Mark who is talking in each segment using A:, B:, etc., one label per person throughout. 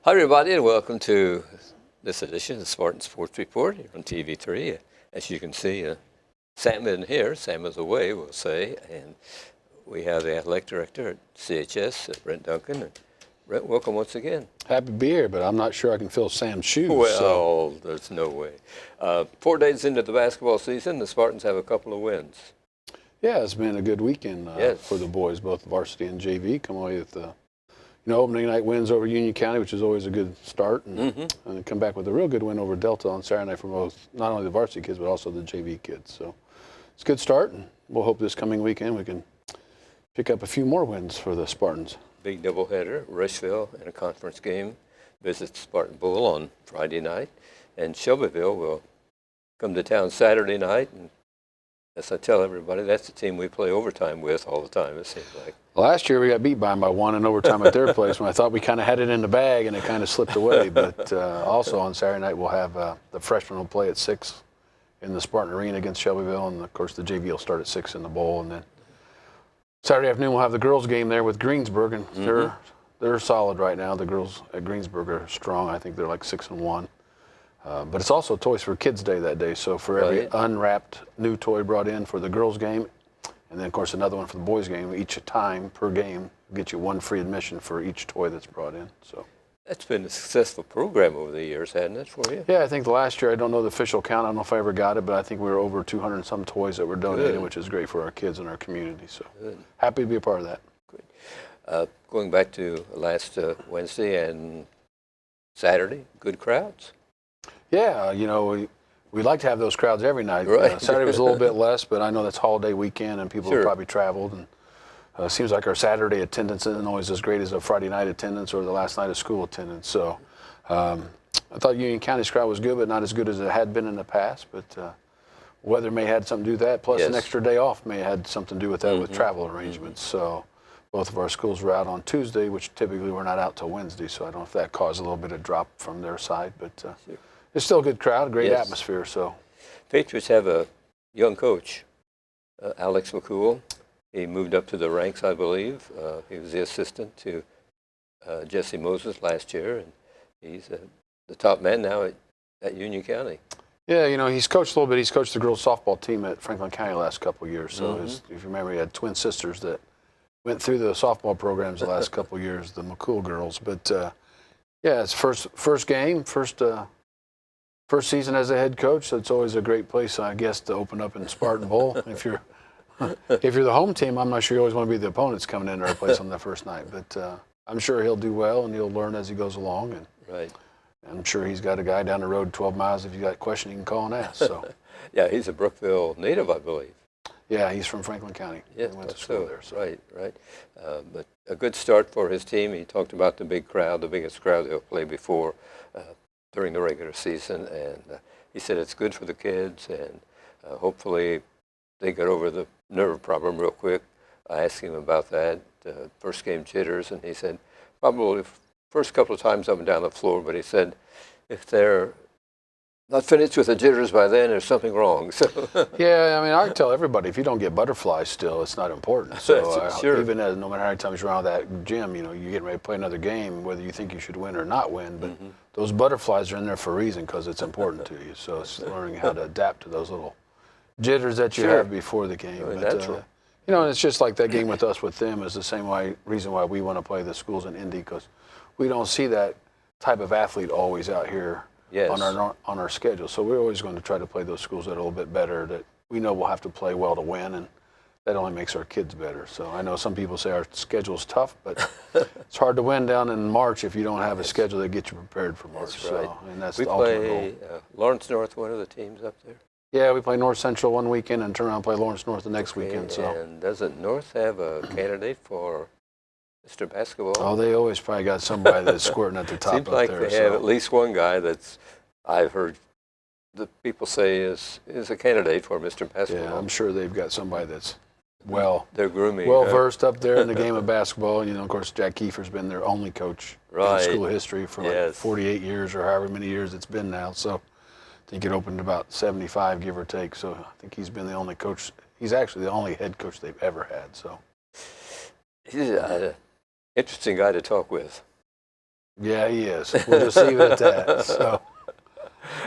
A: Hi, everybody, and welcome to this edition of the Spartan Sports Report here on TV3. As you can see, Sam isn't here. Sam is away, we'll say. And we have the athletic director at CHS, Brent Duncan. And Brent, welcome once again.
B: Happy to be here, but I'm not sure I can fill Sam's shoes.
A: Well, there's no way. 4 days into the basketball season, the Spartans have a couple of wins.
B: Yeah, it's been a good weekend
A: Yes.
B: for the boys, both varsity and JV. Come away with the opening night wins over Union County, which is always a good start, and come back with a real good win over Delta on Saturday night for both, not only the varsity kids, but also the JV kids. So it's a good start, and we'll hope this coming weekend we can pick up a few more wins for the Spartans.
A: Big doubleheader, Rushville in a conference game visits Spartan Bull on Friday night, and Shelbyville will come to town Saturday night. And as I tell everybody, that's the team we play overtime with all the time, it seems like.
B: Last year we got beat by them by one in overtime at their place when I thought we kind of had it in the bag and it kind of slipped away. But also on Saturday night we'll have the freshmen will play at 6 in the Spartan Arena against Shelbyville, and of course the JV will start at 6 in the bowl, and then Saturday afternoon we'll have the girls game there with Greensburg, and they're solid right now. The girls at Greensburg are strong. I think they're like 6-1. But it's also Toys for Kids Day that day, so for every unwrapped new toy brought in for the girls game, and then of course another one for the boys game, each time per game get you one free admission for each toy that's brought in. So
A: That's been a successful program over the years, hasn't it, for you?
B: yeah, I think the last year, I don't know the official count, I don't know if I ever got it, but I think we were over 200 and some toys that were donated, which is great for our kids and our community. So happy to be a part of that.
A: Good. Going back to last Wednesday and Saturday, good crowds.
B: Yeah, we like to have those crowds every night.
A: Right.
B: Saturday was a little bit less, but I know that's holiday weekend and people have probably traveled. And it seems like our Saturday attendance isn't always as great as a Friday night attendance or the last night of school attendance. So I thought Union County's crowd was good, but not as good as it had been in the past. But weather may have had something to do with that, plus an extra day off may have had something to do with that with travel arrangements. So both of our schools were out on Tuesday, which typically we're not out till Wednesday. So I don't know if that caused a little bit of drop from their side, but it's still a good crowd, a great atmosphere. So
A: Patriots have a young coach, Alex McCool. He moved up to the ranks, I believe. He was the assistant to Jesse Moses last year, and he's the top man now at Union County.
B: Yeah, he's coached a little bit. He's coached the girls softball team at Franklin County the last couple of years. So if you remember, he had twin sisters that went through the softball programs the last couple of years, the McCool girls. But it's first game, first season as a head coach, so it's always a great place, I guess, to open up in Spartan Bowl. If you're the home team, I'm not sure you always want to be the opponents coming into our place on the first night. But I'm sure he'll do well and he'll learn as he goes along. And I'm sure he's got a guy down the road 12 miles. If you got a question, you can call and ask. So
A: yeah, he's a Brookville native, I believe.
B: Yeah, he's from Franklin County.
A: Yeah,
B: he went to school there. So.
A: Right. But a good start for his team. He talked about the big crowd, the biggest crowd they'll play before during the regular season, and he said it's good for the kids, and hopefully they get over the nerve problem real quick. I asked him about that, first game jitters, and he said probably first couple of times up and down the floor, but he said if they're not finished with the jitters by then, there's something wrong. So
B: yeah, I mean, I tell everybody, if you don't get butterflies still, it's not important. So
A: sure.
B: Even as no matter how many times you're around that gym, you're getting ready to play another game, whether you think you should win or not win, but those butterflies are in there for a reason because it's important to you. So it's learning how to adapt to those little jitters that you have before the game.
A: Really
B: but,
A: natural.
B: And it's just like that game with us with them is the same reason why we want to play the schools in Indy, because we don't see that type of athlete always out here. On our schedule. So we're always going to try to play those schools that are a little bit better, that we know we'll have to play well to win, and that only makes our kids better. So I know some people say our schedule's tough, but it's hard to win down in March if you don't have a schedule that gets you prepared for March.
A: That's right.
B: And that's
A: we
B: the ultimate
A: play
B: goal.
A: Lawrence North, one of the teams up there.
B: Yeah, we play North Central one weekend and turn around and play Lawrence North the next weekend. So.
A: And doesn't North have a candidate for Mr. Basketball?
B: Oh, they always probably got somebody that's squirting at the top
A: Seems
B: up
A: like
B: there.
A: They have at least one guy that's I've heard the people say is a candidate for Mr. Basketball.
B: Yeah, I'm sure they've got somebody that's
A: they're grooming.
B: Well versed up there in the game of basketball. Of course, Jack Kiefer's been their only coach in school history for like 48 years or however many years it's been now. So I think it opened about 75, give or take. So I think he's been the only coach. He's actually the only head coach they've ever had. So
A: he's an interesting guy to talk with.
B: Yeah, he is. We'll just leave it at that. So.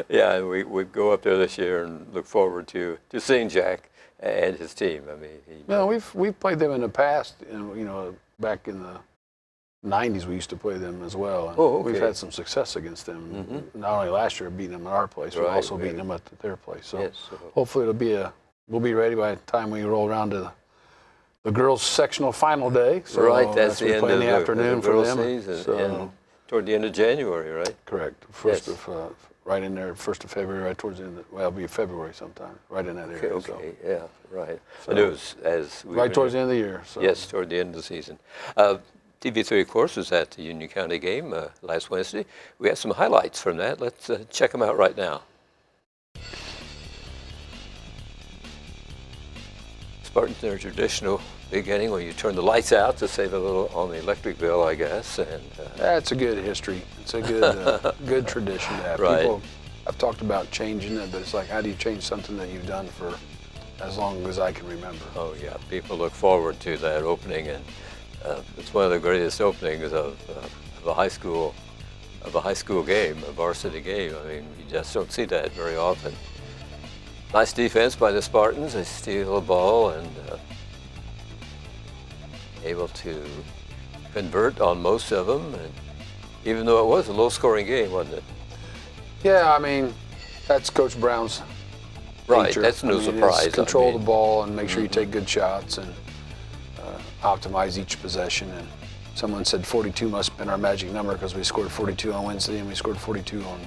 A: Yeah, and we go up there this year and look forward to seeing Jack and his team. I mean,
B: No, we've played them in the past. Back in the '90s, we used to play them as well. And
A: Oh, okay.
B: We've had some success against them.
A: Mm-hmm.
B: Not only last year beating them at our place, but
A: Right,
B: also
A: right.
B: beating them at their place. So
A: Yes, so-
B: hopefully we'll be ready by the time we roll around to the girls' sectional final day. So
A: right, that's the
B: we
A: end
B: play
A: of
B: in the afternoon
A: the
B: for
A: girls'
B: them.
A: season,
B: So,
A: and toward the end of January, right?
B: correct. Right in there, 1st of February, right towards the end. It'll be February sometime, right in that area.
A: Okay,
B: So,
A: yeah, right.
B: So-
A: I knew it was as we
B: right
A: were-
B: towards the end of the year. So.
A: Yes, toward the end of the season. TV3, of course, was at the Union County game last Wednesday. We have some highlights from that. Let's check them out right now. Spartans, their traditional beginning when you turn the lights out to save a little on the electric bill, I guess. And
B: That's a good history. It's a good good tradition to have.
A: Right.
B: People, I've talked about changing it, but it's like, how do you change something that you've done for as long as I can remember?
A: oh yeah, people look forward to that opening, and it's one of the greatest openings of a high school game, a varsity game. I mean, you just don't see that very often. Nice defense by the Spartans. They steal the ball and able to convert on most of them. And even though it was a low-scoring game, wasn't it?
B: Yeah, I mean, that's Coach Brown's
A: Right,
B: nature.
A: that's no
B: I mean, it's
A: surprise.
B: control
A: I mean,
B: the ball and make sure you take good shots and optimize each possession. And someone said 42 must have been our magic number because we scored 42 on Wednesday and we scored 42 on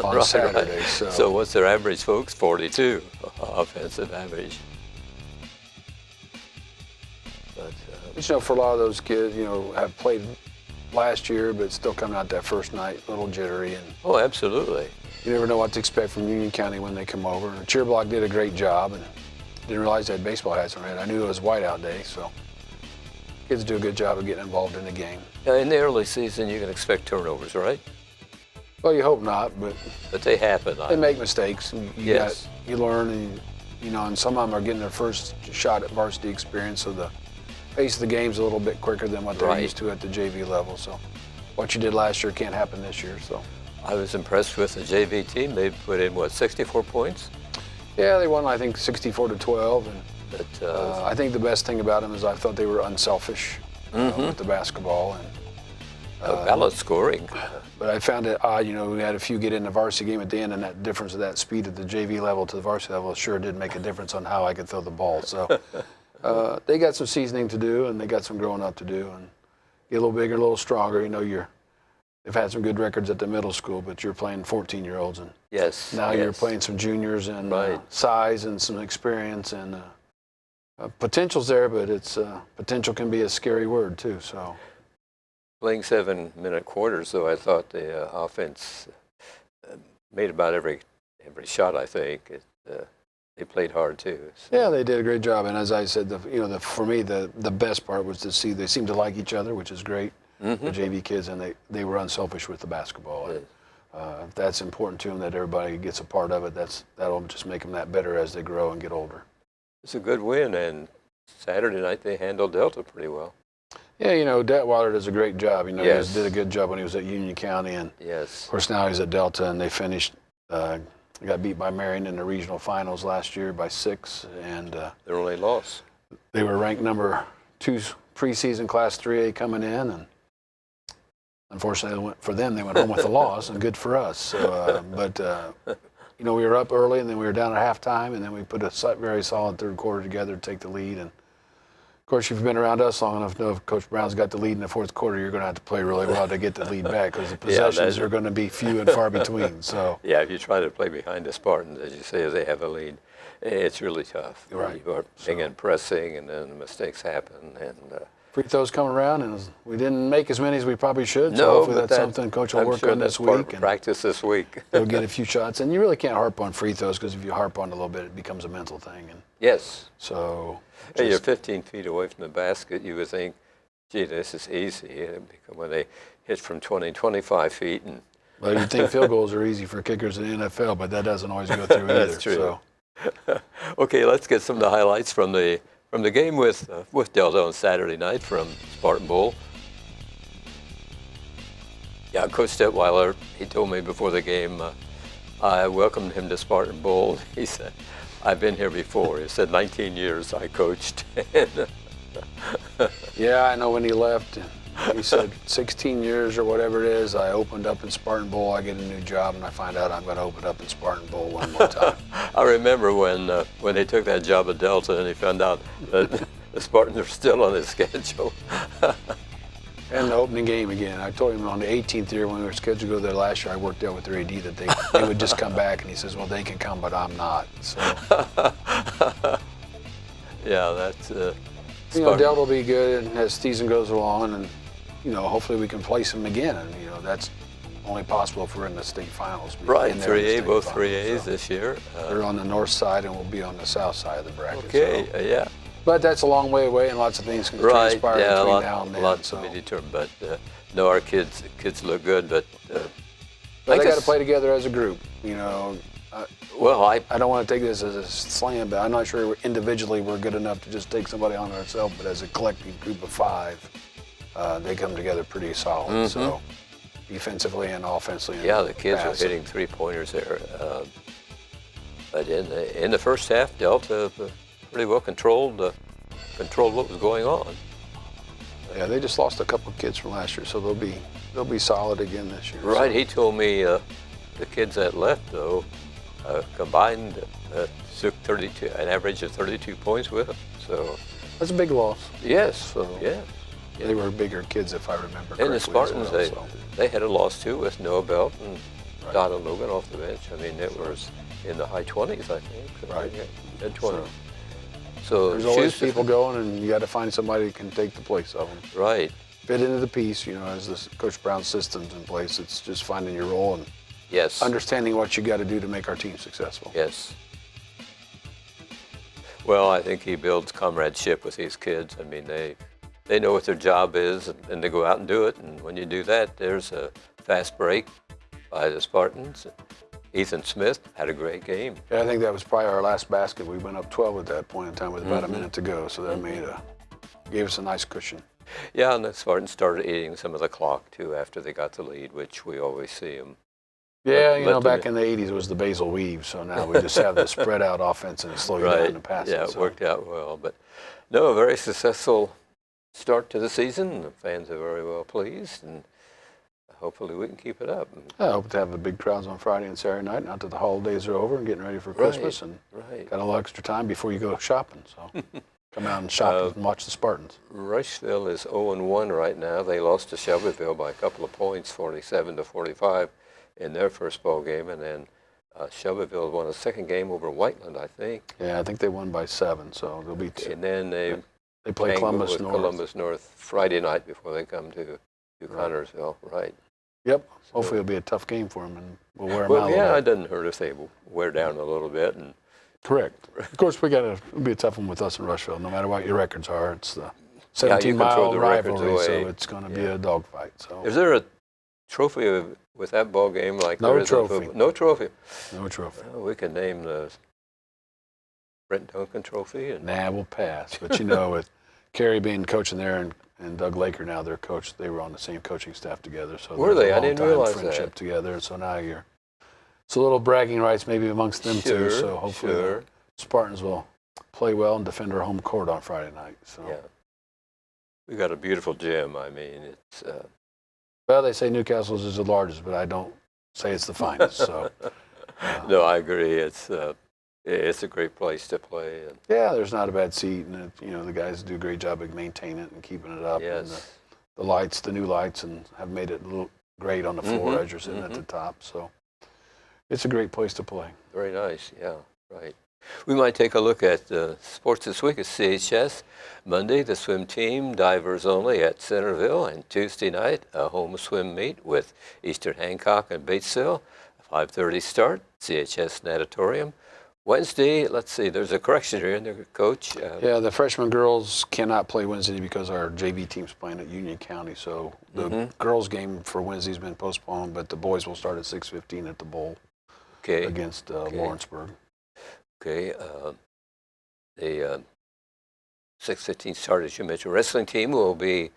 A: right,
B: Saturday.
A: right.
B: So
A: what's their average, folks? 42 offensive average. But
B: for a lot of those kids, have played last year, but still coming out that first night, a little jittery, and
A: oh, absolutely.
B: you never know what to expect from Union County when they come over. The cheer block did a great job, and didn't realize they had baseball hats on. I knew it was whiteout day, so kids do a good job of getting involved in the game.
A: Now, in the early season, you can expect turnovers, right?
B: Well, you hope not, but
A: But they happen.
B: they make mistakes. And
A: Yes.
B: you learn, and and some of them are getting their first shot at varsity experience, so the pace of the game's a little bit quicker than what they're
A: Right.
B: used to at the JV level. So what you did last year can't happen this year. So
A: I was impressed with the JV team. They put in, 64 points?
B: yeah, they won, I think, 64-12, and
A: But
B: I think the best thing about them is I thought they were unselfish with the basketball. And
A: balanced scoring.
B: but I found it odd, we had a few get in the varsity game at the end, and that difference of that speed at the JV level to the varsity level sure did make a difference on how I could throw the ball. So they got some seasoning to do, and they got some growing up to do, and get a little bigger, a little stronger. They've had some good records at the middle school, but you're playing 14-year-olds, and
A: Yes.
B: now you're
A: yes.
B: playing some juniors and
A: Right.
B: size and some experience, and potential's there, but it's potential can be a scary word too. So
A: Playing 7-minute quarters, though, I thought the offense made about every shot, I think. They played hard, too. So.
B: yeah, they did a great job. And as I said, for me, the best part was to see they seemed to like each other, which is great.
A: Mm-hmm.
B: The JV kids, and they were unselfish with the basketball. And, that's important to them, that everybody gets a part of it. That'll just make them that better as they grow and get older.
A: It's a good win, and Saturday night they handled Delta pretty well.
B: Yeah, Detweiler does a great job.
A: Yes.
B: He did a good job when he was at Union County, and
A: Yes.
B: of course now he's at Delta, and they finished. Got beat by Marion in the regional finals last year by 6, and
A: Their only loss.
B: they were ranked number 2 preseason Class 3A coming in, and unfortunately for them they went home with a loss, and good for us. So, we were up early, and then we were down at halftime, and then we put a very solid third quarter together to take the lead. And of course, if you've been around us long enough to know if Coach Brown's got the lead in the fourth quarter, you're going to have to play really well to get the lead back, because the possessions are going to be few and far between. So
A: Yeah, if you try to play behind the Spartans, as you say, as they have a lead, it's really tough.
B: Right.
A: You are being pressing, and then the mistakes happen. And
B: free throws coming around, and we didn't make as many as we probably should. So
A: no,
B: hopefully
A: but
B: that's something Coach will
A: I'm
B: work
A: sure
B: on
A: that's
B: this
A: part
B: week.
A: of
B: And
A: practice this week.
B: they'll get a few shots, and you really can't harp on free throws, because if you harp on it a little bit, it becomes a mental thing. And
A: Yes.
B: so
A: Hey, you're 15 feet away from the basket. You would think, gee, this is easy. And when they hit from 20, 25 feet. And
B: well, you'd think field goals are easy for kickers in the NFL, but that doesn't always go through either.
A: That's true.
B: So.
A: Okay, let's get some of the highlights from the game with Delta on Saturday night from Spartan Bowl. Yeah, Coach Detweiler, he told me before the game, I welcomed him to Spartan Bowl. He said, I've been here before. He said, 19 years I coached.
B: Yeah, I know when he left, he said 16 years or whatever it is, I opened up in Spartan Bowl, I get a new job, and I find out I'm going to open up in Spartan Bowl one more time.
A: I remember when they took that job at Delta and he found out that the Spartans are still on his schedule.
B: And the opening game again. I told him on the 18th year when we were scheduled to go there last year, I worked out with their AD that they would just come back, and he says, well, they can come, but I'm not. So,
A: Yeah, that's
B: Delta will be good as the season goes along, and hopefully we can place them again. And that's only possible if we're in the state finals.
A: Right, 3A, both 3As so this year.
B: They're on the north side, and we'll be on the south side of the bracket.
A: Okay,
B: so.
A: Yeah.
B: But that's a long way away, and lots of things can transpire between now and then.
A: Lots to be determined. But no, our kids look good. But
B: they got to play together as a group.
A: Well, I
B: don't want to take this as a slam, but I'm not sure individually we're good enough to just take somebody on ourselves. But as a collective group of 5, they come together pretty solid. Mm-hmm. So defensively and offensively.
A: Yeah, the kids are hitting 3-pointers there. But in the first half, Delta pretty well controlled what was going on.
B: Yeah, they just lost a couple of kids from last year, so they'll be solid again this year.
A: Right.
B: So.
A: He told me the kids that left though combined took an average of 32 points with them. So
B: that's a big loss.
A: Yes.
B: So
A: yeah.
B: They were bigger kids, if I remember correctly.
A: And the Spartans, they had a loss too with Noah Belt and
B: right.
A: Donald Logan off the bench. I mean, it was in the high 20s, I think.
B: Right.
A: Mid-20s. So
B: there's always people going, and you got to find somebody who can take the place of them.
A: Right.
B: Fit into the piece, as Coach Brown's system's in place. It's just finding your role and
A: yes,
B: understanding what you got to do to make our team successful.
A: Yes. Well, I think he builds comradeship with these kids. I mean, they know what their job is, and they go out and do it. And when you do that, there's a fast break by the Spartans. Ethan Smith had a great game.
B: Yeah, I think that was probably our last basket. We went up 12 at that point in time with about a minute to go, so that gave us a nice cushion.
A: Yeah, and the Spartans started eating some of the clock too after they got the lead, which we always see them.
B: Yeah, back in the 80s it was the Basil weave, so now we just have the spread out offense and slow you down to pass
A: it. Yeah, it worked out well. But no, a very successful start to the season. The fans are very well pleased, and hopefully we can keep it up.
B: I hope to have the big crowds on Friday and Saturday night, not that the holidays are over and getting ready for Christmas, and got a little extra time before you go shopping. So come out and shop and watch the Spartans.
A: Rushville is 0-1 right now. They lost to Shelbyville by a couple of points, 47-45 in their first ball game, and then Shelbyville won a second game over Whiteland, I think.
B: Yeah, I think they won by 7, so they'll be 2.
A: And then they
B: play Columbus North.
A: Columbus North Friday night before they come to Connersville, right?
B: Yep. So, hopefully it'll be a tough game for them, and we'll wear them out a little bit.
A: It doesn't hurt if they wear down a little bit. And
B: correct. Of course, it'll be a tough one with us in Rushville. No matter what your records are, it's the 17-mile rivalry, so it's going to be a dogfight. So,
A: is there a trophy with that ball game like
B: no
A: there is
B: trophy?
A: No trophy.
B: No trophy.
A: Well, we can name the Brent Duncan Trophy. And
B: we'll pass. But with Kerry being coaching there and Doug Laker now their coach, they were on the same coaching staff together. So
A: were they? I didn't realize
B: friendship
A: that.
B: Together. So now it's a little bragging rights maybe amongst them too. So hopefully the Spartans will play well and defend our home court on Friday night. So
A: yeah, we got a beautiful gym. I mean, it's.
B: Well, they say Newcastle's is the largest, but I don't say it's the finest. So
A: no, I agree. It's a great place to play. And
B: yeah, there's not a bad seat, and the guys do a great job of maintaining it and keeping it up.
A: Yes.
B: And the lights, the new lights, and have made it look great on the floor as you're sitting at the top. So it's a great place to play.
A: Very nice. Yeah, right. We might take a look at sports this week at CHS. Monday, the swim team, divers only at Centerville, and Tuesday night, a home swim meet with Eastern Hancock and Batesville. 5:30 start, CHS Natatorium. Wednesday, let's see, there's a correction here in there, Coach.
B: Yeah, the freshman girls cannot play Wednesday because our JV team's playing at Union County. So the girls' game for Wednesday's been postponed, but the boys will start at 6:15 at the Bowl against Lawrenceburg.
A: Okay, the 6:15 start, as you mentioned. Wrestling team will be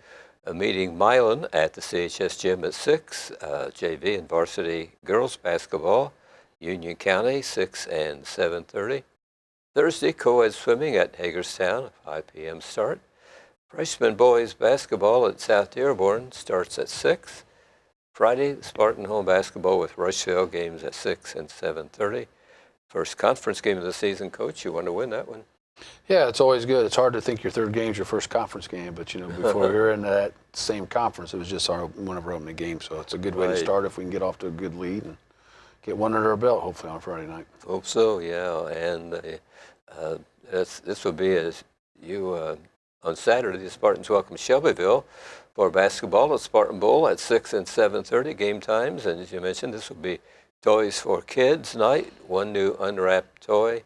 A: meeting Milan at the CHS gym at 6, JV and varsity girls basketball, Union County, 6 and 7:30. Thursday, co-ed swimming at Hagerstown, 5 p.m. start. Freshman boys basketball at South Dearborn starts at 6. Friday, Spartan home basketball with Rushville, games at 6 and 7:30. First conference game of the season, Coach. You want to win that one?
B: Yeah, it's always good. It's hard to think your third game's your first conference game, but before we were in that same conference, it was just one of our opening games. So it's a good way to start if we can get off to a good lead and get one under our belt, hopefully on Friday night.
A: Hope so, yeah. And this will be on Saturday. The Spartans welcome Shelbyville for basketball at Spartan Bowl at 6 and 7:30 game times. And as you mentioned, this will be Toys for Kids night. One new unwrapped toy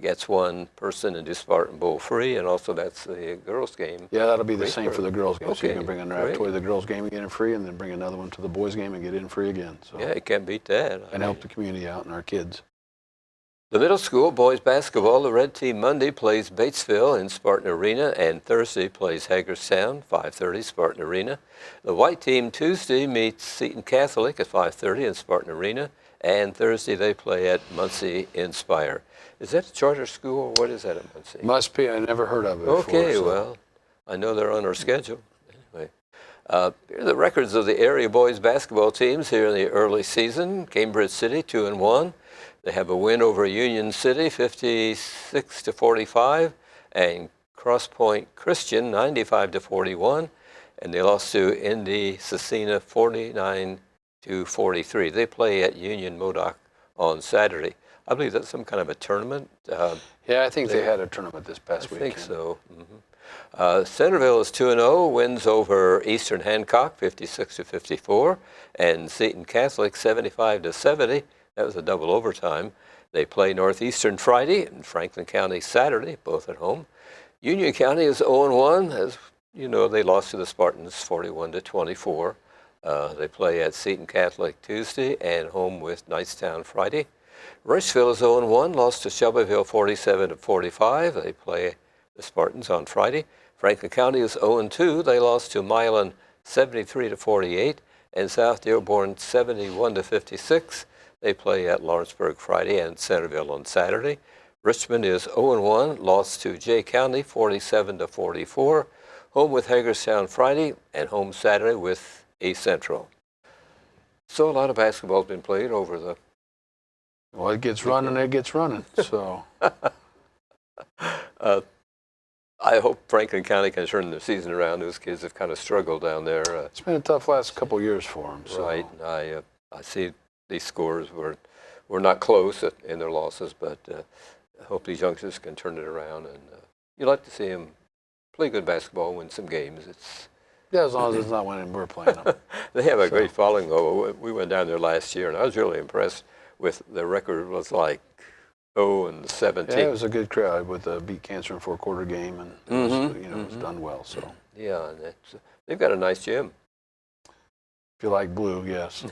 A: gets one person into Spartan Bowl free, and also that's the girls' game.
B: Yeah, that'll be the same for the girls' game.
A: Okay,
B: so you can bring an unwrapped toy to the girls' game and get in free, and then bring another one to the boys' game and get in free again. So
A: yeah, you can't beat that.
B: And help the community out and our kids.
A: The middle school boys basketball, the red team Monday plays Batesville in Spartan Arena, and Thursday plays Hagerstown, 5:30 Spartan Arena. The white team Tuesday meets Seton Catholic at 5:30 in Spartan Arena, and Thursday they play at Muncie Inspire. Is that a charter school, or what is that at Muncie?
B: Must be. I never heard of it before.
A: Okay, so. Well, I know they're on our schedule. Anyway, here are the records of the area boys basketball teams here in the early season. Cambridge City, 2-1. They have a win over Union City, 56-45, and Cross Point Christian, 95-41, and they lost to Indy Cecina, 49-43. They play at Union Modoc on Saturday. I believe that's some kind of a tournament.
B: Yeah, I think they had a tournament this past weekend.
A: I think so. Centerville is 2-0, wins over Eastern Hancock, 56-54, and Seton Catholic, 75-70. That was a double overtime. They play Northeastern Friday and Franklin County Saturday, both at home. Union County is 0-1. As you know, they lost to the Spartans 41-24. They play at Seton Catholic Tuesday and home with Knightstown Friday. Rushville is 0-1, lost to Shelbyville 47-45. They play the Spartans on Friday. Franklin County is 0-2. They lost to Milan 73-48 and South Dearborn 71-56. They play at Lawrenceburg Friday and Centerville on Saturday. Richmond is 0-1, lost to Jay County 47-44. Home with Hagerstown Friday and home Saturday with East Central. So a lot of basketball has been played over the...
B: Well, it gets running, so...
A: I hope Franklin County can turn the season around. Those kids have kind of struggled down there.
B: It's been a tough last couple of years for them. So.
A: Right. I see these scores were not close in their losses, but I hope these youngsters can turn it around. And you like to see them play good basketball, win some games.
B: Yeah, as long as it's not when we're playing them.
A: They have a great following, though. We went down there last year, and I was really impressed with the record. Was like 0-17.
B: Yeah, it was a good crowd with the Beat Cancer in four-quarter game, and it was done well. So
A: yeah, and they've got a nice gym.
B: If you like blue, yes.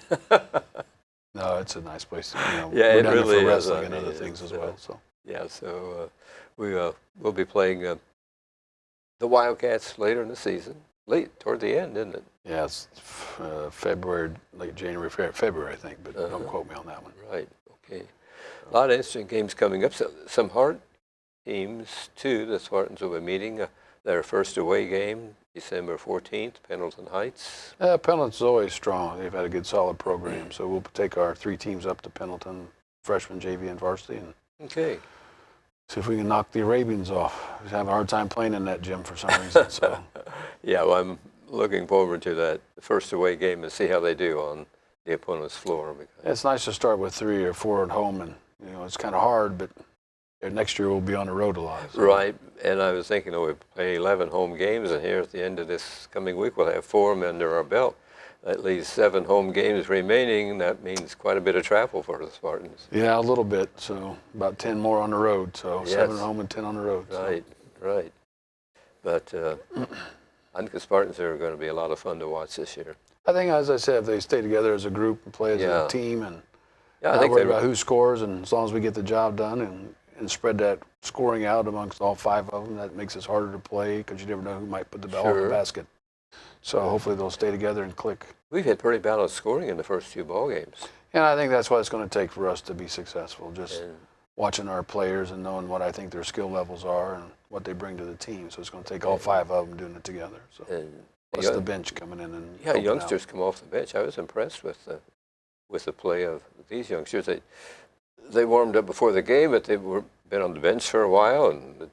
B: No, it's a nice place.
A: Yeah,
B: we're
A: it
B: down
A: really
B: there for
A: is.
B: wrestling and other things as well. So
A: yeah, so we'll be playing the Wildcats later in the season, late toward the end, isn't it?
B: Yeah, it's February, late January, February, I think, but don't quote me on that one.
A: Right. Okay. A lot of interesting games coming up. So, some hard teams too. The Spartans will be meeting their first away game, December 14th, Pendleton Heights.
B: Pendleton's always strong. They've had a good, solid program. So we'll take our 3 teams up to Pendleton, freshman, JV, and varsity, and
A: okay.
B: See if we can knock the Arabians off. We have a hard time playing in that gym for some reason. So.
A: Yeah, well, I'm looking forward to that first away game and see how they do on the opponent's floor.
B: It's nice to start with 3 or 4 at home, and it's kind of hard, but next year we'll be on the road a lot. So.
A: Right, and I was thinking, we play 11 home games, and here at the end of this coming week we'll have 4 under our belt. At least 7 home games remaining. That means quite a bit of travel for the Spartans.
B: Yeah, a little bit. So about 10 more on the road. So yes. 7 at home and 10 on the road.
A: Right, right. But I think the Spartans are going to be a lot of fun to watch this year.
B: I think, as I said, if they stay together as a group and play as a team and not worry about who scores, and as long as we get the job done and spread that scoring out amongst all 5 of them, that makes us harder to play because you never know who might put the ball in the basket. So hopefully they'll stay together and click.
A: We've had pretty balanced scoring in the first two ball games.
B: And I think that's what it's going to take for us to be successful, just
A: And
B: watching our players and knowing what I think their skill levels are and what they bring to the team. So it's going to take all five of them doing it together. So plus the bench coming in and
A: yeah, youngsters come off the bench. I was impressed with the play of these youngsters. They warmed up before the game, but they've been on the bench for a while, and the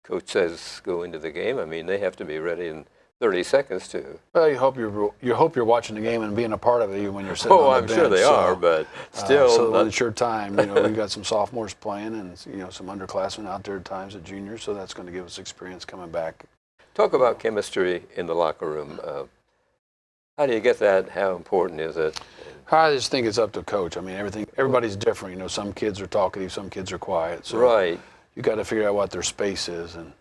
A: coach says go into the game. I mean, they have to be ready in 30 seconds to.
B: Well, you hope you're watching the game and being a part of it even when you're sitting on the bench.
A: I'm sure they are, but still.
B: So when it's your time, we've got some sophomores playing and some underclassmen out there at times at juniors, so that's going to give us experience coming back.
A: Talk about chemistry in the locker room. How do you get that? How important is it?
B: I just think it's up to coach. I mean, everybody's different. Some kids are talkative, some kids are quiet. So
A: right.
B: You got to figure out what their space is and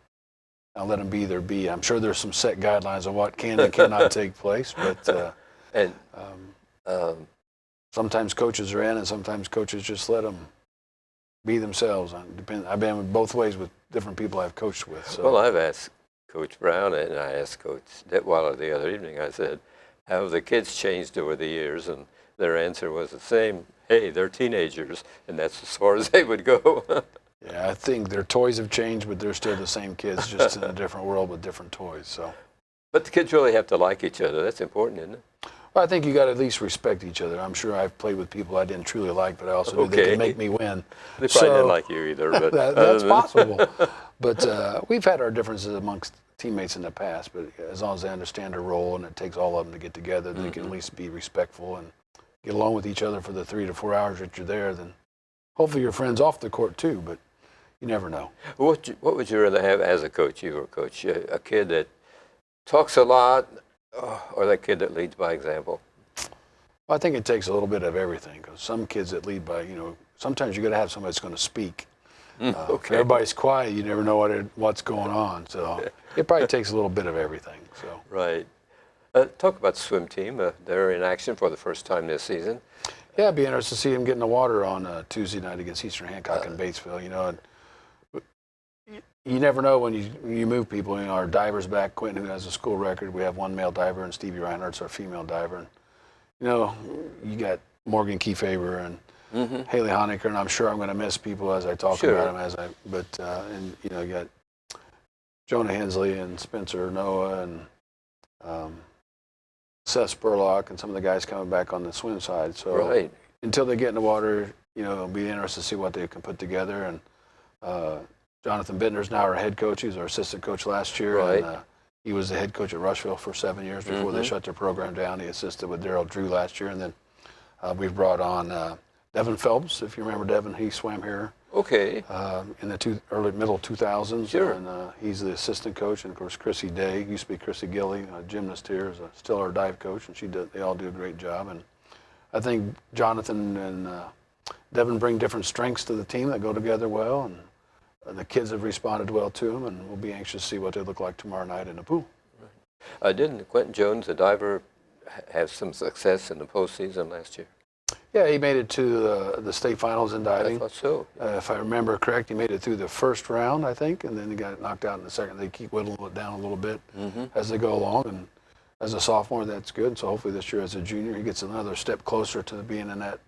B: let them be their be. I'm sure there's some set guidelines of what can and cannot take place, but sometimes coaches are in, and sometimes coaches just let them be themselves. I've been both ways with different people I've coached with. So.
A: Well, I've asked Coach Brown and I asked Coach Detweiler the other evening. I said, "How have the kids changed over the years?" And their answer was the same. Hey, they're teenagers, and that's as far as they would go.
B: Yeah, I think their toys have changed, but they're still the same kids, just in a different world with different toys. So.
A: But the kids really have to like each other. That's important, isn't it?
B: Well, I think you got to at least respect each other. I'm sure I've played with people I didn't truly like, but I also knew they could make me win.
A: They probably didn't like you either. But
B: that's possible. But we've had our differences amongst teammates in the past, but as long as they understand their role and it takes all of them to get together, they can at least be respectful and get along with each other for the 3 to 4 hours that you're there. Then hopefully you're friends off the court too, but you never know.
A: What would you rather have as a coach? You were a coach, a kid that talks a lot, or that kid that leads by example?
B: Well, I think it takes a little bit of everything, because some kids that lead by, sometimes you got to have somebody that's going to speak. If everybody's quiet, you never know what's going on. So it probably takes a little bit of everything. So
A: right. Talk about the swim team. They're in action for the first time this season.
B: Yeah, it'd be interesting to see them get in the water on Tuesday night against Eastern Hancock in Batesville. And you never know when you move people. Our diver's back, Quentin, who has a school record. We have one male diver, and Stevie Reinhardt's our female diver. And, you got Morgan Kiefaber and Haley Honecker, and I'm sure I'm going to miss people as I talk about them. You got Jonah Hensley and Spencer Noah and Seth Spurlock and some of the guys coming back on the swim side. So until they get in the water, it'll be interesting to see what they can put together. And Jonathan Bittner's now our head coach. He was our assistant coach last year.
A: Right.
B: And, he was the head coach at Rushville for 7 years before they shut their program down. He assisted with Darryl Drew last year. And then we've brought on Devin Phelps. If you remember Devin, he swam here.
A: Okay.
B: In the middle 2000s.
A: Sure.
B: And he's the assistant coach. And, of course, Chrissy Day, used to be Chrissy Gilly, a gymnast here, is still our dive coach. And they all do a great job. And I think Jonathan and Devin bring different strengths to the team that go together well. And the kids have responded well to them, and we'll be anxious to see what they look like tomorrow night in the pool.
A: Right. Didn't Quentin Jones, the diver, have some success in the postseason last year?
B: Yeah, he made it to the state finals in diving.
A: I thought so.
B: If I remember correct, he made it through the first round, I think, and then he got knocked out in the second. They keep whittling it down a little bit as they go along, and as a sophomore, that's good. So hopefully this year as a junior, he gets another step closer to being in that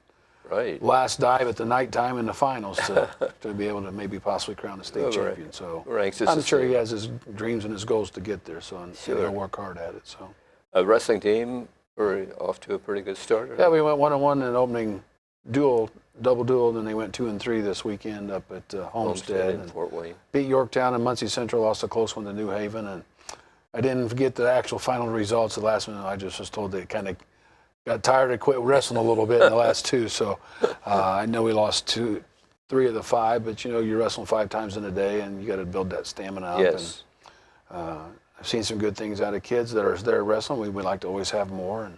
B: last dive at the nighttime in the finals to be able to maybe possibly crown a state champion. So
A: we're anxious.
B: I'm sure he has his dreams and his goals to get there. So he'll work hard at it. So
A: a wrestling team, we're off to a pretty good start.
B: Yeah, we went 1-1 in an opening double duel, and then they went 2-3 this weekend up at Homestead
A: in Fort Wayne.
B: Beat Yorktown, and Muncie Central lost a close one to New Haven. And I didn't get the actual final results at the last minute. I just was told they kind of got tired and quit wrestling a little bit in the last two. So I know we lost 3 of the 5, but you're wrestling 5 times in a day, and you got to build that stamina up.
A: Yes.
B: And I've seen some good things out of kids that are there wrestling. We would like to always have more, and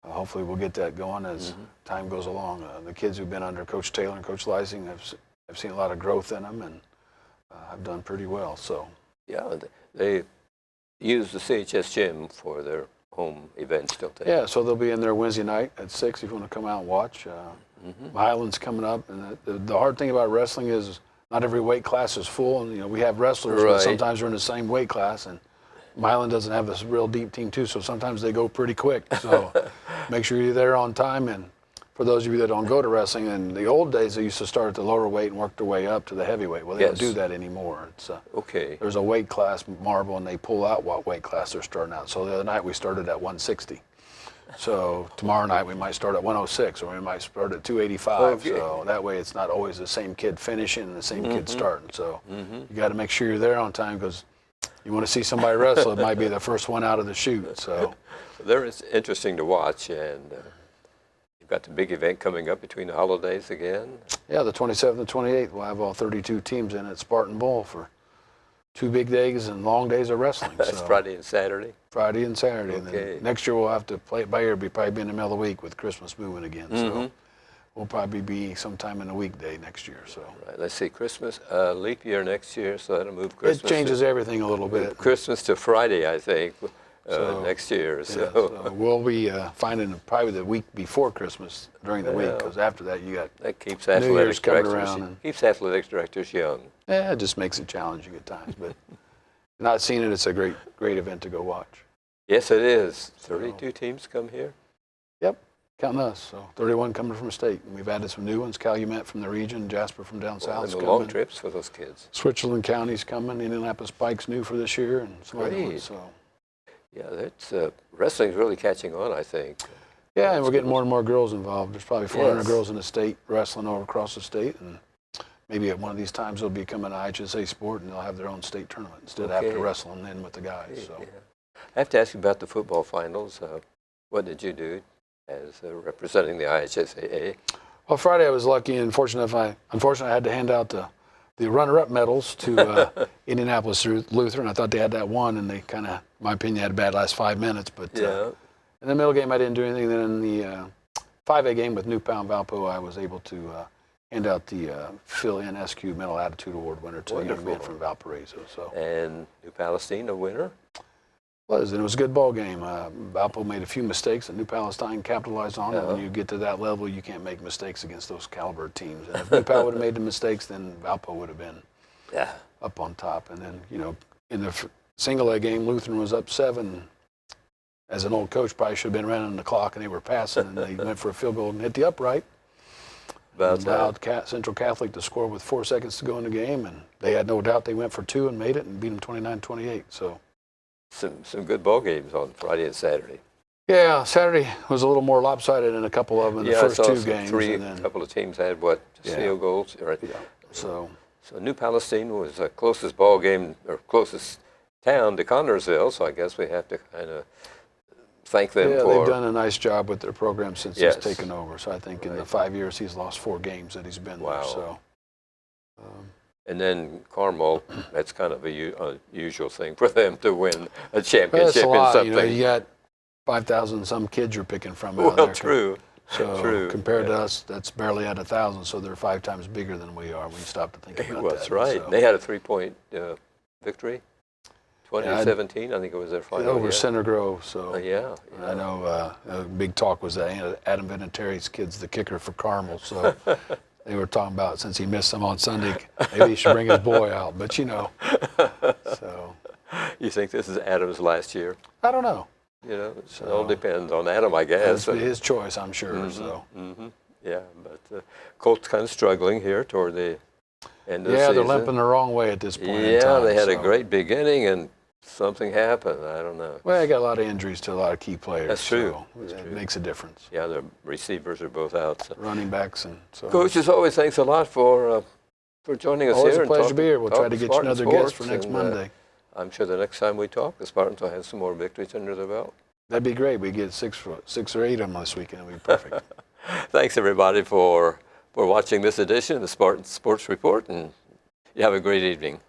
B: hopefully we'll get that going as time goes along. The kids who've been under Coach Taylor and Coach Leising, I've seen a lot of growth in them, and have done pretty well. So
A: yeah, they use the CHS gym for their home events, don't they?
B: Yeah, so they'll be in there Wednesday night at 6 if you want to come out and watch. Highland's coming up, and the hard thing about wrestling is not every weight class is full, and we have wrestlers, but sometimes they're in the same weight class, and Milan doesn't have this real deep team too, so sometimes they go pretty quick. So make sure you're there on time. And for those of you that don't go to wrestling, in the old days they used to start at the lower weight and work their way up to the heavyweight. Well, they don't do that anymore. It's
A: Okay.
B: there's a weight class marble, and they pull out what weight class they're starting out. So the other night we started at 160. So tomorrow night we might start at 106, or we might start at 285.
A: Okay.
B: So that way it's not always the same kid finishing and the same kid starting. So you got to make sure you're there on time, because you want to see somebody wrestle, it might be the first one out of the chute. So
A: They're interesting to watch, and you've got the big event coming up between the holidays again.
B: yeah, the 27th and 28th we'll have all 32 teams in at Spartan Bowl for 2 big days and long days of wrestling.
A: That's
B: So
A: Friday and Saturday.
B: Friday and Saturday. And
A: Okay.
B: then next year we'll have to play it by ear. It'll probably be in the middle of the week with Christmas moving again. So we'll probably be sometime in a weekday next year. So
A: Right. Let's see, Christmas, leap year next year, so that'll move Christmas.
B: it changes everything a little bit.
A: Christmas to Friday, I think,
B: So,
A: next year.
B: Yeah,
A: So,
B: so we'll be finding probably the week before Christmas during the week,
A: Yeah.
B: because after that you got,
A: that keeps
B: Year's
A: athletic
B: coming
A: directors
B: around and-
A: keeps athletic directors young.
B: it just makes it challenging at times. But not seeing it, it's a great event to go watch.
A: Yes, it is. 32 teams come here.
B: Yep, counting us. So 31 coming from state. And we've added some new ones. Calumet from the region, Jasper from down south.
A: And the
B: coming.
A: long trips for those kids.
B: Switzerland County's coming. Indianapolis Pike's new for this year, and some other
A: Great.
B: ones. So
A: Yeah, that's wrestling's really catching on, I think.
B: yeah, and we're getting more and more girls involved. There's probably 400
A: Yes.
B: girls in the state wrestling all across the state, and maybe at one of these times they'll become an IHSA sport and they'll have their own state tournament instead of having to
A: Okay.
B: wrestle them in with the guys. So
A: Yeah. I have to ask you about the football finals. What did you do as representing the IHSAA?
B: well, Friday I was lucky and unfortunately I had to hand out the runner-up medals to Indianapolis Lutheran. I thought they had that one, and they kind of, in my opinion, had a bad last 5 minutes. But
A: Yeah.
B: in the middle game, I didn't do anything. Then in the 5A game with New Pound Valpo, I was able to hand out the Phil NSQ Mental Attitude Award winner to a young man
A: Wonderful.
B: from Valparaiso. So
A: And New Palestine, a winner?
B: and it was a good ball game. Valpo made a few mistakes that New Palestine capitalized on. And when you get to that level, you can't make mistakes against those caliber teams. And if New Pal would have made the mistakes, then Valpo would have been
A: Yeah.
B: up on top. And then, in the single A game, Lutheran was up 7. As an old coach, probably should have been running the clock, and they were passing, and they went for a field goal and hit the upright.
A: About
B: Allowed Central Catholic to score with 4 seconds to go in the game, and they had no doubt they went for 2 and made it and beat them 29-28. So
A: some good ball games on Friday and Saturday.
B: yeah, Saturday was a little more lopsided in a couple of them in the
A: I
B: first
A: saw
B: 2
A: some
B: games.
A: A
B: And then,
A: couple of teams had just
B: Yeah.
A: field goals. Right?
B: yeah, so
A: So New Palestine was the closest ball game or closest town to Connorsville. So I guess we have to kind of thank them
B: yeah,
A: for.
B: they've done a nice job with their program since
A: Yes.
B: he's taken over. So I think in the
A: Right.
B: 5 years he's lost 4 games that he's been
A: Wow.
B: there. So
A: And then Carmel, that's kind of a usual thing for them to win a
B: that's
A: championship
B: a lot.
A: in something.
B: You got 5,000 some kids you're picking from out
A: Well,
B: there.
A: true.
B: So
A: True,
B: compared to
A: yeah.
B: us, that's barely at 1,000. So they're 5 times bigger than we are when you stop to think about that.
A: That's right.
B: So,
A: They had a 3-point victory. 2017, I think it was their final.
B: over
A: yeah.
B: Center Grove. So
A: Yeah.
B: I know a big talk was that Adam Vinatieri's kid's the kicker for Carmel. So they were talking about, since he missed some on Sunday, maybe he should bring his boy out. But so
A: You think this is Adam's last year?
B: I don't know.
A: It all depends on Adam, I guess.
B: That's his choice, I'm sure. So
A: Yeah, but Colts kind of struggling here toward the end of the
B: yeah,
A: season.
B: they're limping the wrong way at this point. in
A: Yeah,
B: time,
A: they had a
B: so.
A: great beginning and something happened. I don't know.
B: Well, they got a lot of injuries to a lot of key players.
A: That's true.
B: So
A: That's
B: it
A: true.
B: makes a difference.
A: Yeah, the receivers are both out. So.
B: Running backs and so.
A: Coach, as always, thanks a lot for joining us
B: Always
A: here.
B: a
A: and
B: pleasure
A: talk-
B: to be here. We'll
A: talk
B: try to get you
A: Spartan
B: another
A: sports,
B: guest for next
A: and,
B: Monday.
A: I'm sure the next time we talk, the Spartans will have some more victories under their belt.
B: That'd be great. We get 6 or 8 of them this weekend. It'd be perfect.
A: Thanks, everybody, for watching this edition of the Spartan Sports Report, and you have a great evening.